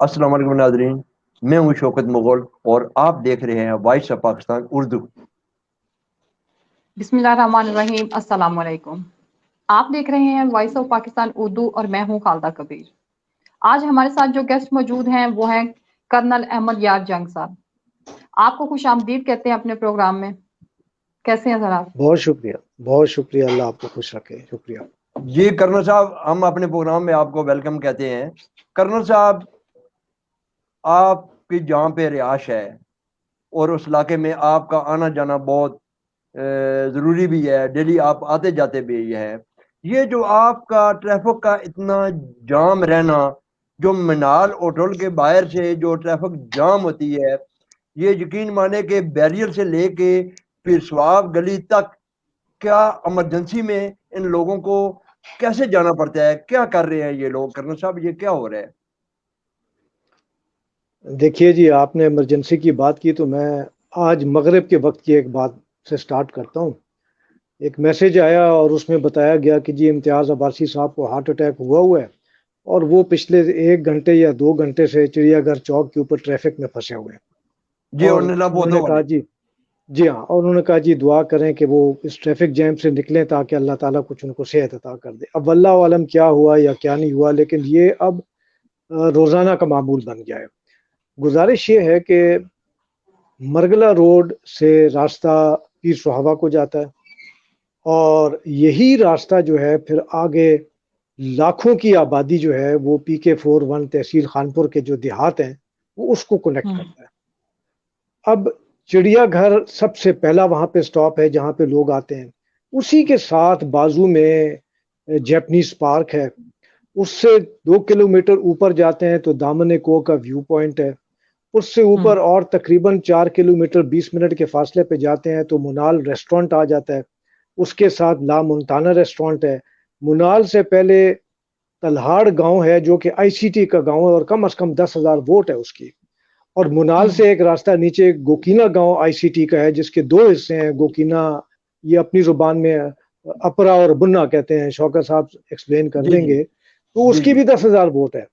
السلام علیکم ناظرین، میں ہوں شوکت مغل اور آپ دیکھ رہے ہیں وائس آف پاکستان اردو۔ بسم اللہ الرحمن الرحیم۔ السلام علیکم، آپ دیکھ رہے ہیں وائس آف پاکستان اردو اور میں ہوں خالدہ کبیر۔ آج ہمارے ساتھ جو گیسٹ موجود ہیں وہ ہیں کرنل احمد یار جنگ صاحب۔ آپ کو خوش آمدید کہتے ہیں اپنے پروگرام میں۔ کیسے ہیں سر آپ؟ بہت شکریہ، اللہ آپ کو خوش رکھے، شکریہ جی کرنل صاحب، ہم اپنے پروگرام میں آپ کو ویلکم کہتے ہیں۔ کرنل صاحب، آپ کی جہاں پہ رہائش ہے اور اس علاقے میں آپ کا آنا جانا بہت ضروری بھی ہے، ڈیلی آپ آتے جاتے بھی ہے، یہ جو آپ کا ٹریفک کا اتنا جام رہنا، جو منال ہوٹل کے باہر سے جو ٹریفک جام ہوتی ہے، یہ یقین مانے کہ بیریئر سے لے کے پھر سواب گلی تک، کیا ایمرجنسی میں ان لوگوں کو کیسے جانا پڑتا ہے؟ کیا کر رہے ہیں یہ لوگ؟ کرنل صاحب، یہ کیا ہو رہا ہے؟ دیکھیے جی، آپ نے ایمرجنسی کی بات کی تو میں آج مغرب کے وقت کی ایک بات سے سٹارٹ کرتا ہوں۔ ایک میسج آیا اور اس میں بتایا گیا کہ جی امتیاز عباسی صاحب کو ہارٹ اٹیک ہوا ہے اور وہ پچھلے 1 گھنٹے یا 2 گھنٹے سے چڑیا گھر چوک کے اوپر ٹریفک میں پھنسے ہوئے ہیں۔ جی، اور نیلا انہوں بودو نے کہا والے۔ جی ہاں، اور انہوں نے کہا جی دعا کریں کہ وہ اس ٹریفک جیم سے نکلیں تاکہ اللہ تعالیٰ کچھ ان کو صحت عطا کر دے۔ اب اللہ عالم کیا ہوا یا کیا نہیں ہوا، لیکن یہ اب روزانہ کا معمول بن گیا ہے۔ گزارش یہ ہے کہ مرگلہ روڈ سے راستہ پیر صحابہ کو جاتا ہے اور یہی راستہ جو ہے پھر آگے لاکھوں کی آبادی جو ہے وہ PK41 تحصیل خانپور کے جو دیہات ہیں وہ اس کو کنیکٹ کرتا ہے۔ اب چڑیا گھر سب سے پہلا وہاں پہ سٹاپ ہے جہاں پہ لوگ آتے ہیں، اسی کے ساتھ بازو میں جیپنیز پارک ہے، اس سے 2 کلومیٹر اوپر جاتے ہیں تو دامن کو کا ویو پوائنٹ ہے، اس سے اوپر اور تقریباً 4 کلومیٹر 20 منٹ کے فاصلے پہ جاتے ہیں تو منال ریسٹورنٹ آ جاتا ہے، اس کے ساتھ لا مونٹانا ریسٹورنٹ ہے۔ منال سے پہلے تلہاڑ گاؤں ہے جو کہ ICT کا گاؤں ہے اور کم از کم 10,000 ووٹ ہے اس کی، اور منال سے ایک راستہ نیچے گوکینا گاؤں ICT کا ہے جس کے 2 حصے ہیں۔ گوکینا یہ اپنی زبان میں اپرا اور بنا کہتے ہیں، شوکت صاحب ایکسپلین کر دیں گے، تو اس کی بھی 10,000 ووٹ ہے۔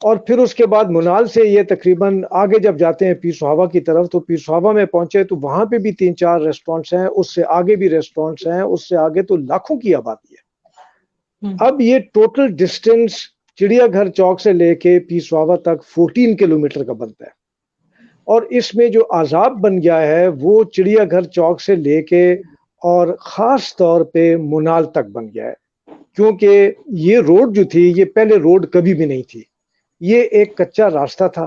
اور پھر اس کے بعد منال سے یہ تقریباً آگے جب جاتے ہیں پیر صحابہ کی طرف تو پیر صحابہ میں پہنچے تو وہاں پہ بھی 3-4 ریسٹورنٹس ہیں، اس سے آگے بھی ریسٹورنٹس ہیں، اس سے آگے تو لاکھوں کی آبادی ہے۔ اب یہ ٹوٹل ڈسٹینس چڑیا گھر چوک سے لے کے پیر صحابہ تک 14 کلومیٹر کا بنتا ہے، اور اس میں جو عذاب بن گیا ہے وہ چڑیا گھر چوک سے لے کے اور خاص طور پہ منال تک بن گیا ہے، کیونکہ یہ روڈ جو تھی یہ پہلے روڈ کبھی بھی نہیں تھی، یہ ایک کچا راستہ تھا،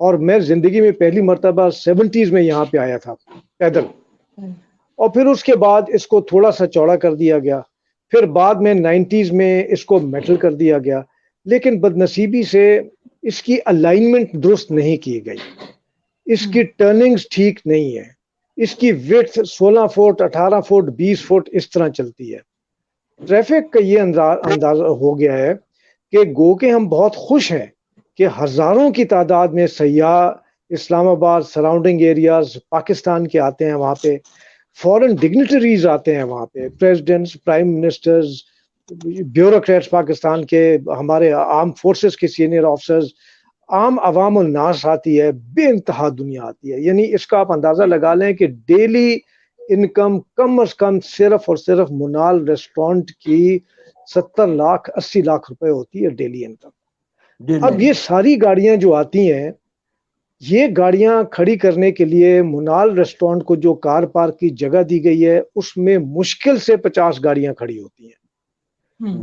اور میں زندگی میں پہلی مرتبہ 70s میں یہاں پہ آیا تھا پیدل، اور پھر اس کے بعد اس کو تھوڑا سا چوڑا کر دیا گیا، پھر بعد میں 90s میں اس کو میٹل کر دیا گیا، لیکن بدنصیبی سے اس کی الائنمنٹ درست نہیں کی گئی، اس کی ٹرننگز ٹھیک نہیں ہے، اس کی ویڈتھ 16 فٹ 18 فٹ 20 فٹ اس طرح چلتی ہے۔ ٹریفک کا یہ اندازہ ہو گیا ہے کہ گو کہ ہم بہت خوش ہیں کہ ہزاروں کی تعداد میں سیاح اسلام آباد سراؤنڈنگ ایریاز پاکستان کے آتے ہیں، وہاں پہ فورن ڈگنیٹریز آتے ہیں، وہاں پہ presidents, prime ministers, bureaucrats Pakistan کے، ہمارے آرم فورسز کے سینئر آفیسرز، عام عوام الناس آتی ہے، بے انتہا دنیا آتی ہے۔ یعنی اس کا آپ اندازہ لگا لیں کہ ڈیلی انکم کم از کم صرف اور صرف منال ریسٹورنٹ کی 70 لاکھ 80 لاکھ روپے ہوتی ہے ڈیلی انکم۔ اب یہ ساری گاڑیاں جو آتی ہیں، یہ گاڑیاں کھڑی کرنے کے لیے منال ریسٹورنٹ کو جو کار پارک کی جگہ دی گئی ہے اس میں مشکل سے 50 گاڑیاں کھڑی ہوتی ہیں۔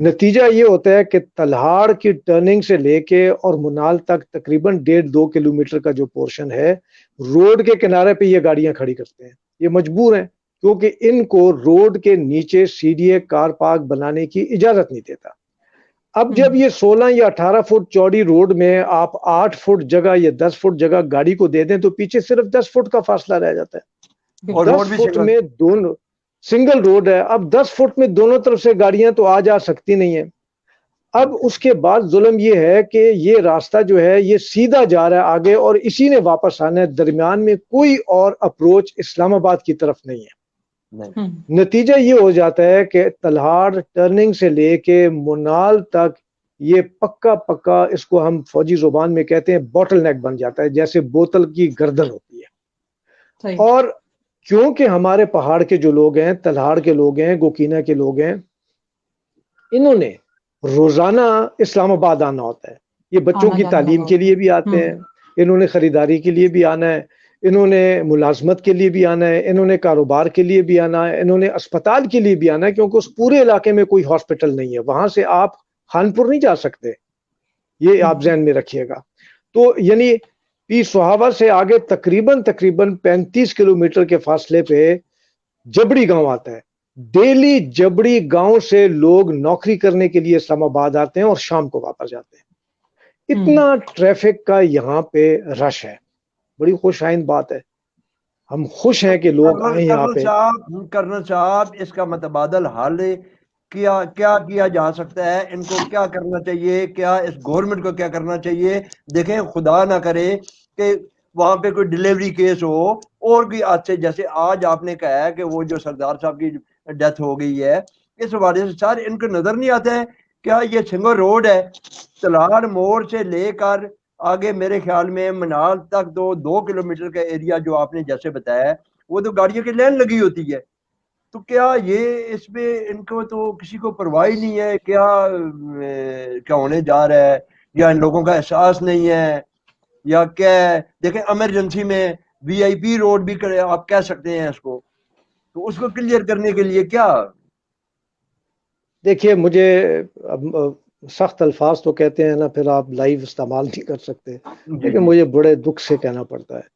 نتیجہ یہ ہوتا ہے کہ تلہاڑ کی ٹرننگ سے لے کے اور منال تک تقریباً 1.5-2 کلومیٹر کا جو پورشن ہے روڈ کے کنارے پہ یہ گاڑیاں کھڑی کرتے ہیں، یہ مجبور ہیں کیونکہ ان کو روڈ کے نیچے CDA کار پارک بنانے کی اجازت نہیں دیتا۔ اب جب یہ 16 یا 18 فٹ چوڑی روڈ میں آپ 8 فٹ جگہ یا 10 فٹ جگہ گاڑی کو دے دیں تو پیچھے صرف 10 فٹ کا فاصلہ رہ جاتا ہے، اور 10 فٹ میں دونوں سنگل روڈ ہے، اب 10 فٹ میں دونوں طرف سے گاڑیاں تو آ جا سکتی نہیں ہیں۔ اب اس کے بعد ظلم یہ ہے کہ یہ راستہ جو ہے یہ سیدھا جا رہا ہے آگے اور اسی نے واپس آنا ہے، درمیان میں کوئی اور اپروچ اسلام آباد کی طرف نہیں ہے۔ نتیجہ یہ ہو جاتا ہے کہ تلہاڑ ٹرننگ سے لے کے منال تک یہ پکا پکا اس کو ہم فوجی زبان میں کہتے ہیں باٹل نیک بن جاتا ہے، جیسے بوتل کی گردن ہوتی ہے۔ صحیح۔ اور کیونکہ ہمارے پہاڑ کے جو لوگ ہیں، تلہاڑ کے لوگ ہیں، گوکینا کے لوگ ہیں، انہوں نے روزانہ اسلام آباد آنا ہوتا ہے، یہ بچوں آنا کی جانا تعلیم ہوگا کے ہوتا لیے بھی آتے ہے۔ ہیں، انہوں نے خریداری کے لیے بھی آنا ہے، انہوں نے ملازمت کے لیے بھی آنا ہے، انہوں نے کاروبار کے لیے بھی آنا ہے، انہوں نے اسپتال کے لیے بھی آنا ہے، کیونکہ اس پورے علاقے میں کوئی ہاسپٹل نہیں ہے، وہاں سے آپ خانپور نہیں جا سکتے، یہ آپ ذہن میں رکھیے گا۔ تو یعنی پیر سہاوا سے آگے تقریباً 35 کلومیٹر کے فاصلے پہ جبڑی گاؤں آتا ہے۔ ڈیلی جبڑی گاؤں سے لوگ نوکری کرنے کے لیے اسلام آباد آتے ہیں اور شام کو واپس جاتے ہیں۔ اتنا ٹریفک کا یہاں پہ رش ہے، بڑی خوش آئند بات ہے، ہم خوش ہیں کہ لوگ آئیں یہاں پہ۔ کرنل صاحب اس کا متبادل حل کیا کیا جا سکتا ہے؟ ان کو کیا کرنا چاہیے؟ کیا اس گورنمنٹ کو کیا کرنا چاہیے؟ دیکھیں خدا نہ کرے کہ وہاں پہ کوئی ڈیلیوری کیس ہو اور بھی حادثے، جیسے آج آپ نے کہا ہے کہ وہ جو سردار صاحب کی ڈیتھ ہو گئی ہے، اس حوالے سے سر ان کو نظر نہیں آتا ہے کیا یہ سنگل روڈ ہے؟ تلاڑ موڑ سے لے کر آگے میرے خیال میں منال تک 2 کلومیٹر کا ایریا جو آپ نے جیسے بتایا ہے، وہ تو گاڑیوں کی لین لگی ہوتی ہے۔ تو کیا یہ اس پہ ان کو تو کسی کو پرواہ نہیں ہے؟ کیا ہونے جا رہا ہے؟ یا ان لوگوں کا احساس نہیں ہے یا کیا ہے؟ دیکھیں ایمرجنسی میں وی آئی پی روڈ بھی آپ کہہ سکتے ہیں اس کو، تو اس کو کلیئر کرنے کے لیے کیا؟ دیکھیے مجھے سخت الفاظ تو کہتے ہیں نا، پھر آپ لائیو استعمال نہیں کر سکتے، لیکن مجھے بڑے دکھ سے کہنا پڑتا ہے،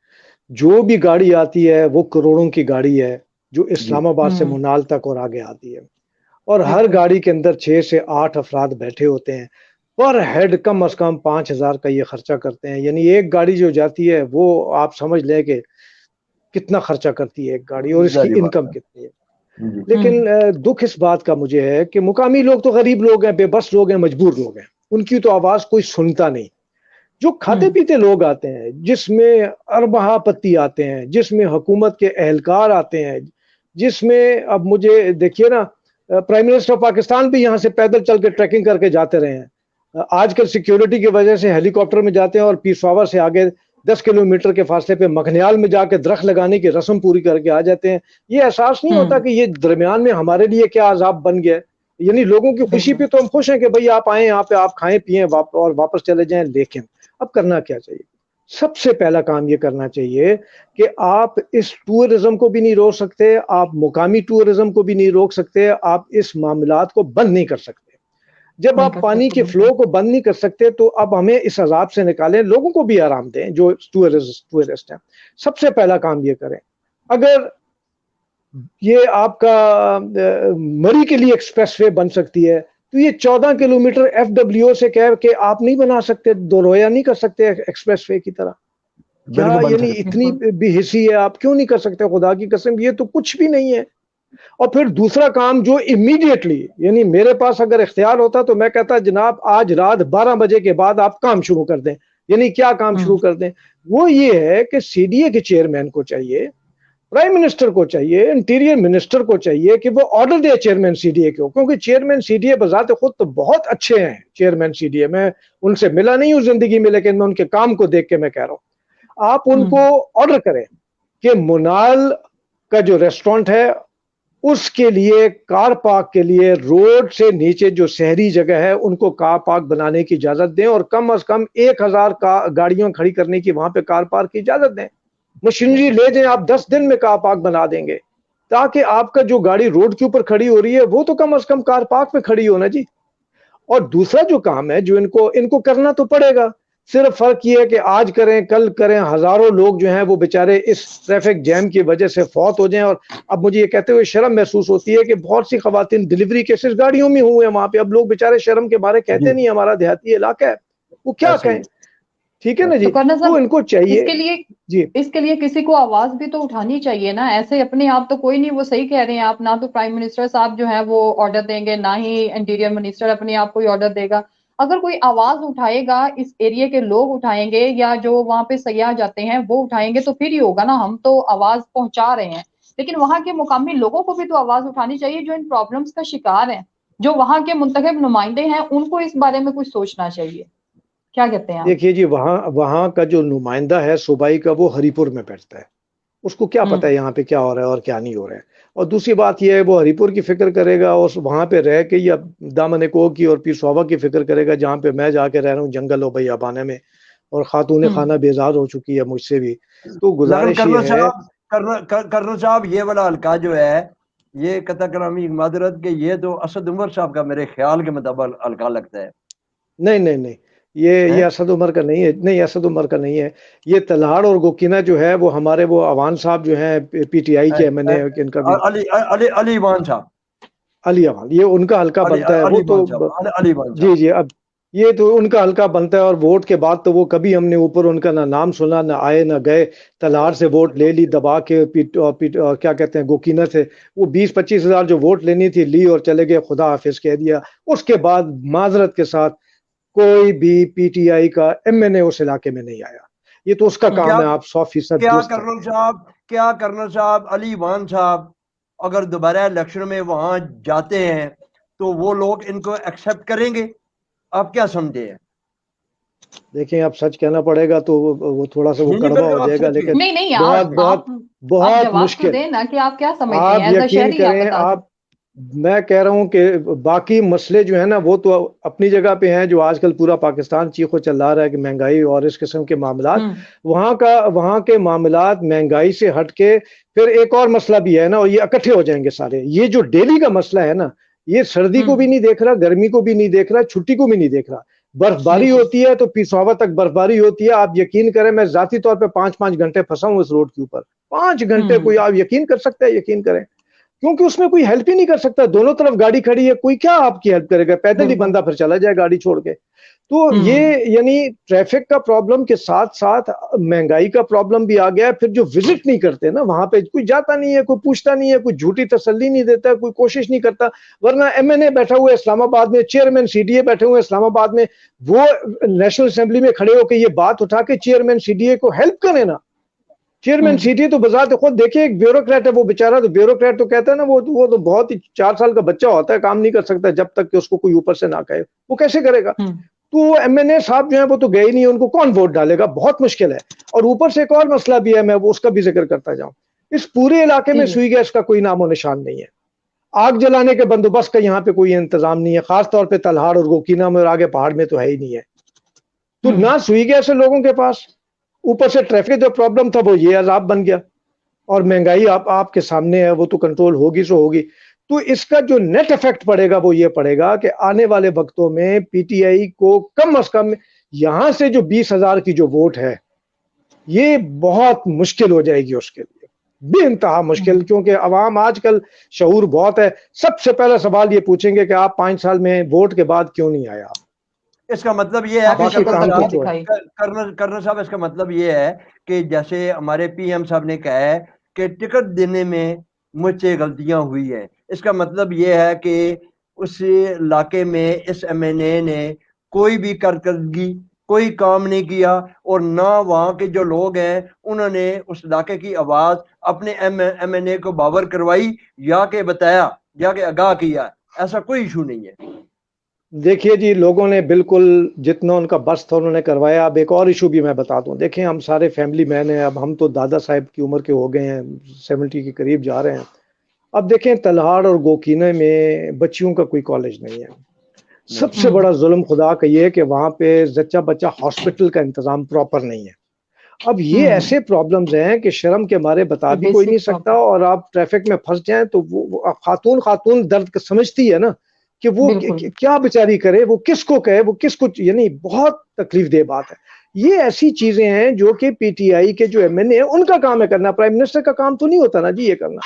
جو بھی گاڑی آتی ہے وہ کروڑوں کی گاڑی ہے جو اسلام آباد سے منال تک اور آگے آتی ہے، اور ہر گاڑی کے اندر 6 سے 8 افراد بیٹھے ہوتے ہیں، پر ہیڈ کم از کم 5,000 کا یہ خرچہ کرتے ہیں، یعنی ایک گاڑی جو جاتی ہے وہ آپ سمجھ لیں کہ کتنا خرچہ کرتی ہے ایک گاڑی اور اس کی انکم کتنی ہے۔ لیکن دکھ اس بات کا مجھے ہے کہ مقامی لوگ تو غریب لوگ ہیں، بے بس لوگ ہیں، مجبور لوگ ہیں، ان کی تو آواز کوئی سنتا نہیں۔ جو کھاتے پیتے لوگ آتے ہیں، جس میں ارباہ پتی آتے ہیں، جس میں حکومت کے اہلکار آتے ہیں، جس میں اب مجھے دیکھیے نا، پرائم منسٹر پاکستان بھی یہاں سے پیدل چل کے ٹریکنگ کر کے جاتے رہے ہیں، آج کل سیکیورٹی کی وجہ سے ہیلی کاپٹر میں جاتے ہیں اور پیر ساور سے آگے 10 کلومیٹر کے فاصلے پہ مکھنیال میں جا کے درخت لگانے کی رسم پوری کر کے آ جاتے ہیں۔ یہ احساس نہیں ہوتا کہ یہ درمیان میں ہمارے لیے کیا عذاب بن گیا ہے۔ یعنی لوگوں کی خوشی پہ تو ہم خوش ہیں کہ بھئی آپ آئیں یہاں پہ، آپ کھائیں پیئیں اور واپس چلے جائیں، لیکن اب کرنا کیا چاہیے؟ سب سے پہلا کام یہ کرنا چاہیے کہ آپ اس ٹورزم کو بھی نہیں روک سکتے، آپ مقامی ٹورزم کو بھی نہیں روک سکتے، آپ اس معاملات کو بند نہیں کر سکتے۔ جب آپ پانی کے فلو کو بند نہیں کر سکتے تو اب ہمیں اس عذاب سے نکالیں، لوگوں کو بھی آرام دیں جو ٹورسٹ ہیں۔ سب سے پہلا کام یہ کریں، اگر یہ آپ کا مری کے لیے ایکسپریس وے بن سکتی ہے تو یہ 14 کلومیٹر ایف ڈبلیو او سے کہہ کہ آپ نہیں بنا سکتے، دو رویا نہیں کر سکتے ایکسپریس وے کی طرح؟ کیا یعنی اتنی بے حسی ہے؟ آپ کیوں نہیں کر سکتے؟ خدا کی قسم یہ تو کچھ بھی نہیں ہے۔ اور پھر دوسرا کام جو امیڈیٹلی، یعنی میرے پاس اگر اختیار ہوتا تو میں کہتا جناب آج رات 12 بجے کے بعد آپ کام شروع کر دیں۔ یعنی کیا کام شروع کر دیں؟ وہ یہ ہے کہ سی ڈی اے کے چیئرمین کو چاہیے، پرائم منسٹر کو چاہیے، انٹیریئر منسٹر کو چاہیے کہ وہ آرڈر دے چیئرمین سی ڈی اے کو، کیونکہ چیئرمین سی ڈی اے بذات خود تو بہت اچھے ہیں۔ چیئرمین سی ڈی اے، میں ان سے ملا نہیں ہوں زندگی میں، لیکن میں ان کے کام کو دیکھ کے میں کہہ رہا ہوں، آپ ان کو آرڈر کریں کہ منال کا جو ریسٹورنٹ ہے اس کے لیے کار پارک کے لیے روڈ سے نیچے جو شہری جگہ ہے ان کو کار پارک بنانے کی اجازت دیں، اور کم از کم 1000 گاڑیاں کھڑی کرنے کی وہاں پہ کار پارک کی اجازت دیں۔ مشینری لے جائیں، آپ 10 دن میں کار پارک بنا دیں گے، تاکہ آپ کا جو گاڑی روڈ کے اوپر کھڑی ہو رہی ہے وہ تو کم از کم کار پارک پہ کھڑی ہو نا جی۔ اور دوسرا جو کام ہے جو ان کو کرنا تو پڑے گا، صرف فرق یہ ہے کہ آج کریں کل کریں، ہزاروں لوگ جو ہیں وہ بیچارے اس ٹریفک جیم کی وجہ سے فوت ہو جائیں۔ اور اب مجھے یہ کہتے ہوئے شرم محسوس ہوتی ہے کہ بہت سی خواتین ڈیلیوری کیسز گاڑیوں میں ہوئے ہیں وہاں پہ، اب لوگ بیچارے شرم کے بارے کہتے نہیں، ہمارا دیہاتی علاقہ ہے، وہ کیا کہیں؟ ٹھیک ہے نا جی، تو ان کو چاہیے جی، اس کے لیے کسی کو آواز بھی تو اٹھانی چاہیے نا، ایسے اپنے آپ تو کوئی نہیں، وہ صحیح کہہ رہے ہیں آپ، نہ تو پرائم منسٹر صاحب جو ہے وہ آرڈر دیں گے، نہ ہی انٹیریئر منسٹر اپنے آپ کوئی آرڈر دے گا۔ اگر کوئی آواز اٹھائے گا، اس ایریا کے لوگ اٹھائیں گے یا جو وہاں پہ سیاح جاتے ہیں وہ اٹھائیں گے تو پھر ہی ہوگا نا، ہم تو آواز پہنچا رہے ہیں، لیکن وہاں کے مقامی لوگوں کو بھی تو آواز اٹھانی چاہیے جو ان پرابلمز کا شکار ہیں۔ جو وہاں کے منتخب نمائندے ہیں ان کو اس بارے میں کچھ سوچنا چاہیے. کیا کہتے ہیں آپ؟ دیکھیے جی، وہاں کا جو نمائندہ ہے صوبائی کا وہ ہری پور میں بیٹھتا ہے، اس کو کیا پتہ ہے یہاں پہ کیا ہو رہا ہے اور کیا نہیں ہو رہا ہے. اور دوسری بات یہ ہے وہ ہری پور کی فکر کرے گا اور وہاں پہ رہ کے یا دامن کو کی اور پیر صوبہ کی فکر کرے گا جہاں پہ میں جا کے رہ رہا ہوں جنگل ہو بھائی آبانے میں، اور خاتون خانہ بیزار ہو چکی ہے مجھ سے بھی. تو لیکن گزارش یہ ہے کرنل صاحب یہ والا حلقہ جو ہے یہ قطع کلامی معذرت کہ یہ تو اسد عمر صاحب کا میرے خیال کے مطابق حلقہ لگتا ہے. نہیں یہ اسد عمر کا نہیں ہے، نہیں اسد عمر کا نہیں ہے. یہ تلہاڑ اور گوکینہ جو ہے وہ ہمارے وہ عوان صاحب جو ہیں پی ٹی آئی کے ایم این اے، ان کا بھی علی وان صاحب، علی عوان، یہ ان کا حلقہ بنتا ہے. وہ تو علی وان جی جی، اب یہ تو ان کا حلقہ بنتا ہے اور ووٹ کے بعد تو وہ کبھی ہم نے اوپر ان کا نہ نام سنا، نہ آئے نہ گئے. تلہاڑ سے ووٹ لے لی دبا کے، کیا کہتے ہیں گوکینہ سے وہ 20-25 ہزار جو ووٹ لینی تھی لی اور چلے گئے، خدا حافظ کہہ دیا. اس کے بعد معذرت کے ساتھ کوئی بھی پی ٹی آئی کا ایم این اے اس علاقے میں نہیں آیا. یہ تو اس کا کام ہے. آپ 100% کیا کرنل صاحب علی وان صاحب اگر دوبارہ الیکشن میں وہاں جاتے ہیں تو وہ لوگ ان کو ایکسپٹ کریں گے؟ آپ کیا سمجھتے ہیں؟ دیکھیں اب سچ کہنا پڑے گا تو وہ تھوڑا سا وہ کڑوا ہو جائے گا، لیکن بہت مشکل. آپ کیا سمجھتے آپ ہیں یقین کریں، میں کہہ رہا ہوں کہ باقی مسئلے جو ہیں نا وہ تو اپنی جگہ پہ ہیں، جو آج کل پورا پاکستان چیخو چلا رہا ہے کہ مہنگائی اور اس قسم کے معاملات، وہاں کے معاملات مہنگائی سے ہٹ کے پھر ایک اور مسئلہ بھی ہے نا، اور یہ اکٹھے ہو جائیں گے سارے. یہ جو ڈیلی کا مسئلہ ہے نا، یہ سردی کو بھی نہیں دیکھ رہا، گرمی کو بھی نہیں دیکھ رہا، چھٹی کو بھی نہیں دیکھ رہا. برف باری ہوتی ہے تو پیسوا تک برف باری ہوتی ہے. آپ یقین کریں میں ذاتی طور پہ 5 گھنٹے پھنسا ہوں اس روڈ کے اوپر. 5 گھنٹے کوئی آپ یقین کر سکتا ہے؟ یقین کریں، کیونکہ اس میں کوئی ہیلپ ہی نہیں کر سکتا. دونوں طرف گاڑی کھڑی ہے، کوئی کیا آپ کی ہیلپ کرے گا؟ پیدل ہی بندہ پھر چلا جائے گاڑی چھوڑ کے. تو یہ یعنی ٹریفک کا پرابلم کے ساتھ ساتھ مہنگائی کا پرابلم بھی آ گیا ہے. پھر جو وزٹ نہیں کرتے نا وہاں پہ، کوئی جاتا نہیں ہے، کوئی پوچھتا نہیں ہے، کوئی جھوٹی تسلی نہیں دیتا، کوئی کوشش نہیں کرتا. ورنہ ایم این اے بیٹھا ہوا ہے اسلام آباد میں، چیئرمین سی ڈی اے بیٹھے ہوئے اسلام آباد میں، وہ نیشنل اسمبلی میں کھڑے ہو کے یہ بات اٹھا کے چیئرمین سی ڈی اے کو ہیلپ کرے نا. چیئرمین سی ڈی اے تو بذات خود دیکھیں ایک بیوروکریٹ ہے وہ بیچارہ. تو بیوروکریٹ تو کہتا ہے نا وہ تو بہت ہی 4 سال کا بچہ ہوتا ہے، کام نہیں کر سکتا جب تک کہ اس کو کوئی اوپر سے نہ کہے. وہ کیسے کرے گا؟ تو ایم این اے صاحب جو ہیں وہ تو گئے نہیں، ان کو کون ووٹ ڈالے گا؟ بہت مشکل ہے. اور اوپر سے ایک اور مسئلہ بھی ہے، میں اس کا بھی ذکر کرتا جاؤں. اس پورے علاقے میں سوئی گیس کا کوئی نام و نشان نہیں ہے. آگ جلانے کے بندوبست کا یہاں پہ کوئی انتظام نہیں ہے، خاص طور پہ تلہاڑ اور گوکینہ میں اور آگے پہاڑ میں تو ہے ہی نہیں ہے. تو نہ سوئی گیس ہے لوگوں کے پاس، اوپر سے ٹریفک جو پرابلم تھا وہ یہ عذاب بن گیا، اور مہنگائی آپ کے سامنے ہے، وہ تو کنٹرول ہوگی سو ہوگی. تو اس کا جو نیٹ افیکٹ پڑے گا وہ یہ پڑے گا کہ آنے والے وقتوں میں پی ٹی آئی کو کم از کم یہاں سے جو 20,000 کی جو ووٹ ہے یہ بہت مشکل ہو جائے گی اس کے لیے، بے انتہا مشکل. کیونکہ عوام آج کل شعور بہت ہے. سب سے پہلا سوال یہ پوچھیں گے کہ آپ 5 سال میں ووٹ کے بعد کیوں نہیں آیا؟ اس کا مطلب یہ ہے باقی کام تو چھوڑ. کرنل صاحب اس کا مطلب یہ ہے کہ جیسے ہمارے پی ایم صاحب نے کہا ہے کہ ٹکٹ دینے میں مجھ سے غلطیاں ہوئی ہیں، اس کا مطلب یہ ہے کہ اس علاقے میں اس ایم این اے نے کوئی بھی کارکردگی کوئی کام نہیں کیا، اور نہ وہاں کے جو لوگ ہیں انہوں نے اس علاقے کی آواز اپنے ایم این اے کو باور کروائی یا کہ بتایا یا کہ آگاہ کیا. ایسا کوئی ایشو نہیں ہے. دیکھیے جی، لوگوں نے بالکل جتنا ان کا بس تھا انہوں نے کروایا. اب ایک اور ایشو بھی میں بتا دوں. دیکھیں ہم سارے فیملی مین ہیں، اب ہم تو دادا صاحب کی عمر کے ہو گئے ہیں، 70 کے قریب جا رہے ہیں. اب دیکھیں تلہاڑ اور گوکینہ میں بچیوں کا کوئی کالج نہیں ہے. سب سے بڑا ظلم خدا کا یہ ہے کہ وہاں پہ زچہ بچہ ہاسپٹل کا انتظام پراپر نہیں ہے. اب یہ ایسے پرابلمز ہیں کہ شرم کے مارے بتا بھی کوئی نہیں سکتا، اور آپ ٹریفک میں پھنس جائیں تو وہ خاتون درد سمجھتی ہے نا کہ وہ کیا بیچاری کرے، وہ کس کو کہے، وہ کس کو، یعنی بہت تکلیف دہ بات ہے. یہ ایسی چیزیں ہیں جو کہ پی ٹی آئی کے جو ایم این اے ان کا کام ہے کرنا. پرائم منسٹر کا کام تو نہیں ہوتا نا جی یہ کرنا.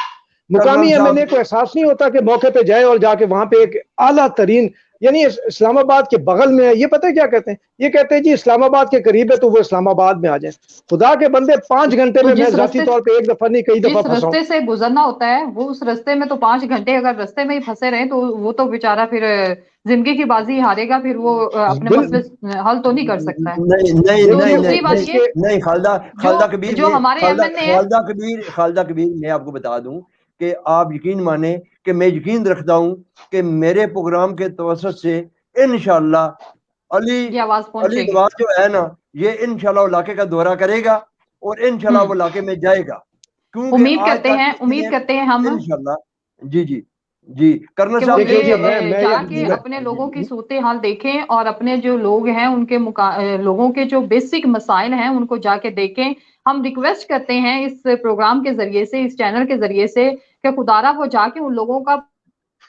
مقامی ایم این اے کو احساس نہیں ہوتا کہ موقع پہ جائے اور جا کے وہاں پہ ایک اعلیٰ ترین، یعنی اسلام آباد کے بغل میں ہے، یہ پتہ ہے کیا کہتے ہیں؟ یہ کہتے ہیں جی اسلام آباد کے قریب ہے تو وہ اسلام آباد میں آ جائیں. خدا کے بندے 5 گھنٹے میں ذاتی طور پہ ایک دفعہ نہیں کئی دفعہ پھنسا ہوں. رستے سے گزرنا ہوتا ہے، وہ اس رستے میں تو 5 گھنٹے اگر رستے میں ہی پھنسے رہے تو وہ تو بیچارہ پھر زندگی کی بازی ہارے گا، پھر وہ اپنے مسئلے حل تو نہیں کر سکتا ہے. نہیں خالدہ کبیر جو ہمارے خالدہ کبیر میں آپ کو بتا دوں کہ آپ یقین مانیں کہ میں یقین رکھتا ہوں کہ میرے پروگرام کے توسط سے انشاءاللہ یہ آواز پہنچے علی گی. نواز جو ہے نا یہ انشاءاللہ علاقے کا دورہ کرے گا اور انشاءاللہ وہ علاقے میں جائے گا، کیونکہ امید آج کرتے تک کسی نے ہیں ہم انشاءاللہ جی جی جی کرنل کہ صاحب وہ دیکھیں جی یہ جا کے میں اپنے لوگوں کی صورتحال دیکھیں اور اپنے جو لوگ ہیں ان کے لوگوں کے جو بیسک مسائل ہیں ان کو جا کے دیکھیں. ہم ریکویسٹ کرتے ہیں اس پروگرام کے ذریعے سے، اس چینل کے ذریعے سے، کہ خدا را وہ جا کے ان لوگوں کا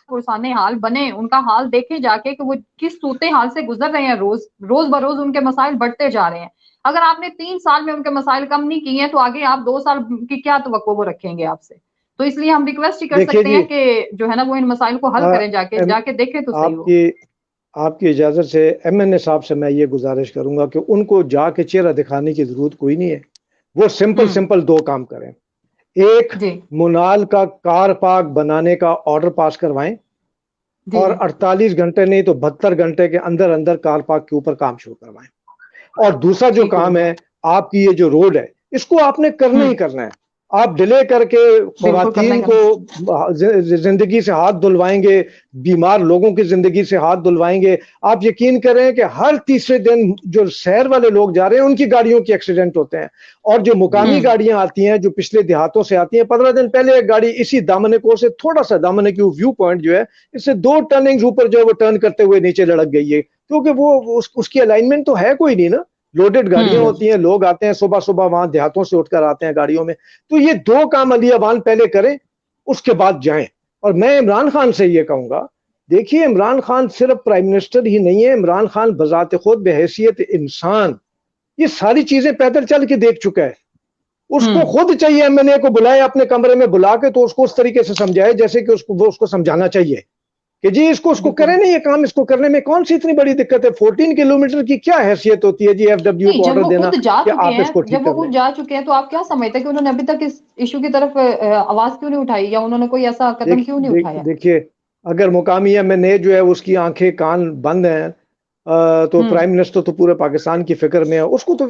پرسان حال بنے، ان کا حال دیکھیں جا کے کہ وہ کس صورتحال سے گزر رہے ہیں. روز بروز ان کے مسائل بڑھتے جا رہے ہیں. اگر آپ نے 3 سال میں ان کے مسائل کم نہیں کیے ہیں تو آگے آپ 2 سال کی کیا توقع وہ رکھیں گے آپ سے؟ تو اس لیے ہم ریکویسٹ ہی کر دیکھیے سکتے ہیں کہ جو ہے نا وہ ان مسائل کو حل کریں، جا کے دیکھیں تو صحیح ہو. آپ کی اجازت سے ایم این اے صاحب سے میں یہ گزارش کروں گا کہ ان کو جا کے چہرہ دکھانے کی ضرورت کوئی نہیں ہے. وہ سمپل 2 کام کریں. ایک، جی منال کا کار پارک بنانے کا آرڈر پاس کروائیں جی اور 48 گھنٹے نہیں تو 72 گھنٹے کے اندر کار پارک کے اوپر کام شروع کروائیں. اور دوسرا جو ٹھیک کام ہے، آپ کی یہ جو روڈ ہے اس کو آپ نے کرنا ہی کرنا ہے. آپ ڈیلے کر کے خواتین کو زندگی سے ہاتھ دھلوائیں گے، بیمار لوگوں کی زندگی سے ہاتھ دھلوائیں گے. آپ یقین کریں کہ ہر تیسرے دن جو شہر والے لوگ جا رہے ہیں ان کی گاڑیوں کے ایکسیڈنٹ ہوتے ہیں، اور جو مقامی گاڑیاں آتی ہیں جو پچھلے دیہاتوں سے آتی ہیں. 15 دن پہلے ایک گاڑی اسی دامن کو سے تھوڑا سا دامن کی ویو پوائنٹ جو ہے اس سے 2 ٹرننگز اوپر جو ہے وہ ٹرن کرتے ہوئے نیچے لڑک گئی ہے، کیونکہ وہ اس کی الائنمنٹ تو ہے کوئی نہیں نا. لوڈڈ گاڑیاں ہوتی ہیں، لوگ آتے ہیں صبح وہاں دیہاتوں سے اٹھ کر آتے ہیں گاڑیوں میں. تو یہ 2 کام علی عوان پہلے کریں، اس کے بعد جائیں. اور میں عمران خان سے یہ کہوں گا، دیکھیے عمران خان صرف پرائم منسٹر ہی نہیں ہے، عمران خان بذات خود بحیثیت انسان یہ ساری چیزیں پیدل چل کے دیکھ چکا ہے. اس کو خود چاہیے ایم این اے کو بلائے اپنے کمرے میں بلا کے تو اس کو اس طریقے سے سمجھائے جیسے کہ وہ اس کو سمجھانا چاہیے کہ جی اس کو کرے نہیں، یہ کام اس کو کرنے میں کون سی اتنی بڑی دقت ہے. 14 کلومیٹر کی کیا حیثیت ہوتی ہے جی ایف ڈبلیو کو آرڈر دینا کہ آپ اس کو ٹھیک کر لیں. جا چکے ہیں تو آپ کیا سمجھتے ہیں کہ انہوں نے ابھی تک اس ایشو کی طرف آواز کیوں نہیں اٹھائی، یا انہوں نے کوئی ایسا قدم کیوں نہیں اٹھایا؟ دیکھیے اگر مقامی ایم این اے جو ہے اس کی آنکھیں کان بند ہیں تو پرائم منسٹر تو پورے پاکستان کی فکر میں ہے. اس کو تو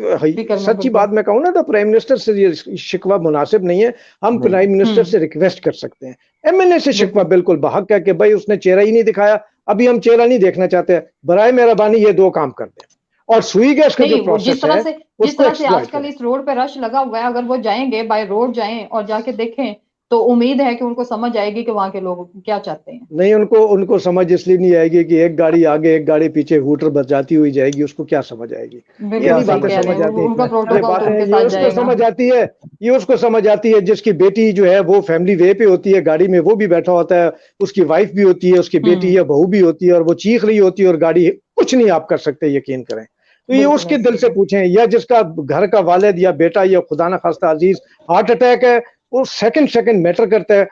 سچی بات میں کہوں نا تو پرائم منسٹر سے یہ شکوہ مناسب نہیں ہے. ہم پرائم منسٹر سے ریکویسٹ کر سکتے ہیں. ایم این اے سے شکوہ بالکل بحق ہے کہ بھائی اس نے چہرہ ہی نہیں دکھایا، ابھی ہم چہرہ نہیں دیکھنا چاہتے، برائے مہربانی یہ 2 کام کر دیں. اور سوئی گیس کا جو پروسیس ہے جس طرح سے آج کل اس روڈ پہ رش لگا ہوا ہے، اگر وہ جائیں گے بائی روڈ جائیں اور جا کے دیکھیں تو امید ہے کہ ان کو سمجھ آئے گی کہ وہاں کے لوگ کیا چاہتے ہیں. نہیں، ان کو سمجھ اس لیے نہیں آئے گی کہ ایک گاڑی آگے ایک گاڑی پیچھے ہوٹر بجاتی ہوئی جائے گی، اس کو کیا سمجھ آئے گی؟ یہ نہیں باتیں سمجھ آتی ان کا ہیں. پروٹوکول تو ان کے یہ ساتھ اس کو جائے گا. سمجھ آتی ہے، یہ اس کو سمجھ آتی ہے جس کی بیٹی جو ہے وہ فیملی وے پہ ہوتی ہے، گاڑی میں وہ بھی بیٹھا ہوتا ہے، اس کی وائف بھی ہوتی ہے، اس کی بیٹی یا بہو بھی ہوتی ہے، اور وہ چیخ رہی ہوتی ہے اور گاڑی کچھ نہیں آپ کر سکتے، یقین کریں. تو یہ اس کے دل سے پوچھیں. یا جس کا گھر کا والد یا بیٹا یا خدا نہ خواستہ عزیز ہارٹ اٹیک ہے، وہ سیکنڈ میٹر کرتا ہے.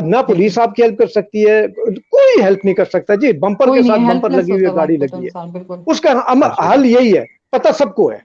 نہ پولیس آپ کی ہیلپ کر سکتی ہے، کوئی ہیلپ نہیں کر سکتا جی. بمپر کے ساتھ بمپر لگی ہوئی ہے، گاڑی لگی ہے. اس کا حل یہی ہے، پتہ سب کو ہے.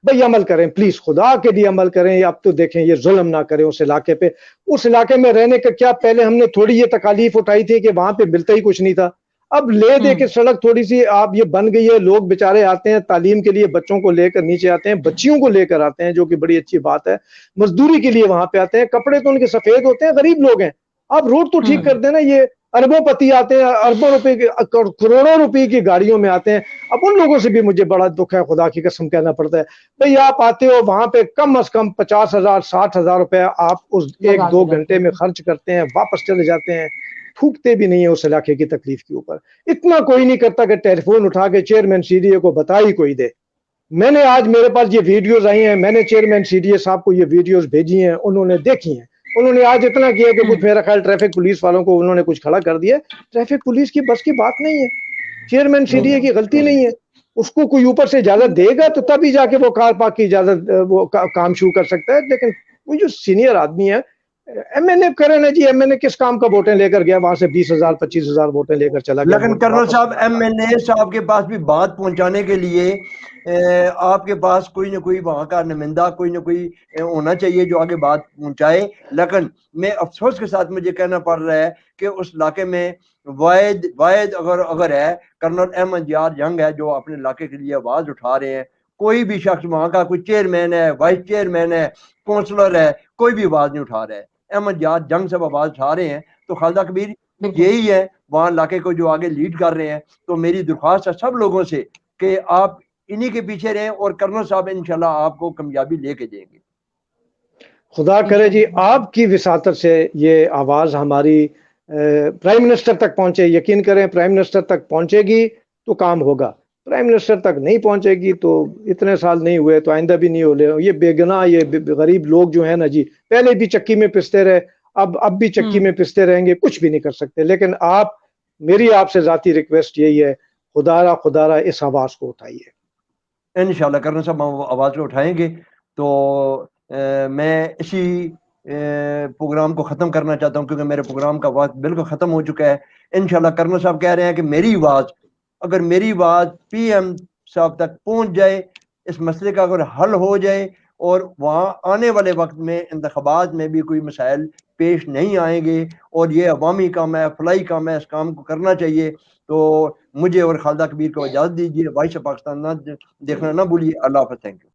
بھئی عمل کریں پلیز، خدا کے لیے عمل کریں. اب تو دیکھیں یہ ظلم نہ کریں اس علاقے پہ. اس علاقے میں رہنے کا کیا پہلے ہم نے تھوڑی یہ تکالیف اٹھائی تھی کہ وہاں پہ ملتا ہی کچھ نہیں تھا. اب لے دے کے سڑک تھوڑی سی آپ یہ بن گئی ہے، لوگ بیچارے آتے ہیں تعلیم کے لیے، بچوں کو لے کر نیچے آتے ہیں، بچیوں کو لے کر آتے ہیں جو کہ بڑی اچھی بات ہے. مزدوری کے لیے وہاں پہ آتے ہیں، کپڑے تو ان کے سفید ہوتے ہیں، غریب لوگ ہیں. آپ روڈ تو ٹھیک کر دینا. یہ اربوں پتی آتے ہیں، اربوں روپے کی کروڑوں روپے کی گاڑیوں میں آتے ہیں. اب ان لوگوں سے بھی مجھے بڑا دکھ ہے، خدا کی قسم کہنا پڑتا ہے. بھئی آپ آتے ہو وہاں پہ کم از کم 50,000 60,000 روپے آپ اس 1-2 گھنٹے میں خرچ کرتے ہیں، واپس چلے جاتے ہیں، تھوکتے بھی نہیں ہیں اس علاقے کی تکلیف کے اوپر. اتنا کوئی نہیں کرتا کہ ٹیلی فون اٹھا کے چیئرمین سی ڈی اے کو بتا ہی کوئی دے. میں نے آج میرے پاس یہ ویڈیوز آئی ہیں، میں نے چیئرمین سی ڈی اے صاحب کو یہ ویڈیوز بھیجی ہیں، انہوں نے دیکھی ہیں. انہوں نے آج اتنا کیا کہ کچھ میرا خیال ٹریفک پولیس والوں کو انہوں نے کچھ کھڑا کر دیا. ٹریفک پولیس کی بس کی بات نہیں ہے، چیئرمین سی ڈی اے کی غلطی نہیں ہے. اس کو کوئی اوپر سے اجازت دے گا تو تبھی جا کے وہ کار پارک کی اجازت وہ کام شروع کر سکتا ہے. لیکن وہ جو سینئر آدمی ہے ایم این اے کرے نا جی، ایم این اے کس کام کا ووٹیں لے کر گیا وہاں سے 20,000 25,000 ووٹیں لے کر چلا گیا. لیکن کرنل صاحب ایم این اے صاحب کے پاس بھی بات پہنچانے کے لیے آپ کے پاس کوئی نہ کوئی وہاں کا نمائندہ کوئی نہ کوئی ہونا چاہیے جو آگے بات پہنچائے. لیکن میں افسوس کے ساتھ مجھے کہنا پڑ رہا ہے کہ اس علاقے میں واحد اگر ہے کرنل احمد یار جنگ ہے جو اپنے علاقے کے لیے آواز اٹھا رہے ہیں. کوئی بھی شخص وہاں کا کوئی چیئرمین ہے، وائس چیئرمین ہے، کونسلر ہے، کوئی بھی آواز نہیں اٹھا رہا ہے. احمد یار جنگ سے آواز اٹھا رہے ہیں تو خالدہ کبیر بالکل یہی ہے وہاں علاقے کو جو آگے لیڈ کر رہے ہیں. تو میری درخواست ہے سب لوگوں سے کہ آپ انہی کے پیچھے رہیں اور کرنل صاحب انشاءاللہ آپ کو کامیابی لے کے دیں گے. خدا کرے جی آپ کی وساطت سے یہ آواز ہماری پرائم منسٹر تک پہنچے. یقین کریں پرائم منسٹر تک پہنچے گی تو کام ہوگا. پرائم منسٹر تک نہیں پہنچے گی تو اتنے سال نہیں ہوئے تو آئندہ بھی نہیں ہو لے. یہ بے گناہ یہ غریب لوگ جو ہیں نا جی, پہلے بھی چکی میں پستے رہے, اب بھی چکی میں پستے رہیں گے, کچھ بھی نہیں کر سکتے. لیکن میری آپ سے ذاتی ریکویسٹ یہی ہے, خدا را اس آواز کو اٹھائیے. انشاءاللہ کرنل صاحب ہم آواز کو اٹھائیں گے. تو میں اسی پروگرام کو ختم کرنا چاہتا ہوں کیونکہ میرے پروگرام کا وقت بالکل ختم ہو چکا ہے. انشاءاللہ کرنل صاحب کہہ رہے ہیں کہ اگر میری بات پی ایم صاحب تک پہنچ جائے, اس مسئلے کا اگر حل ہو جائے اور وہاں آنے والے وقت میں انتخابات میں بھی کوئی مسائل پیش نہیں آئیں گے اور یہ عوامی کام ہے, فلاحی کام ہے, اس کام کو کرنا چاہیے, تو مجھے اور خالدہ کبیر کو اجازت دیجیے. وائس آف پاکستان نہ دیکھنا نہ بھولیے. اللہ حافظ. Thank you.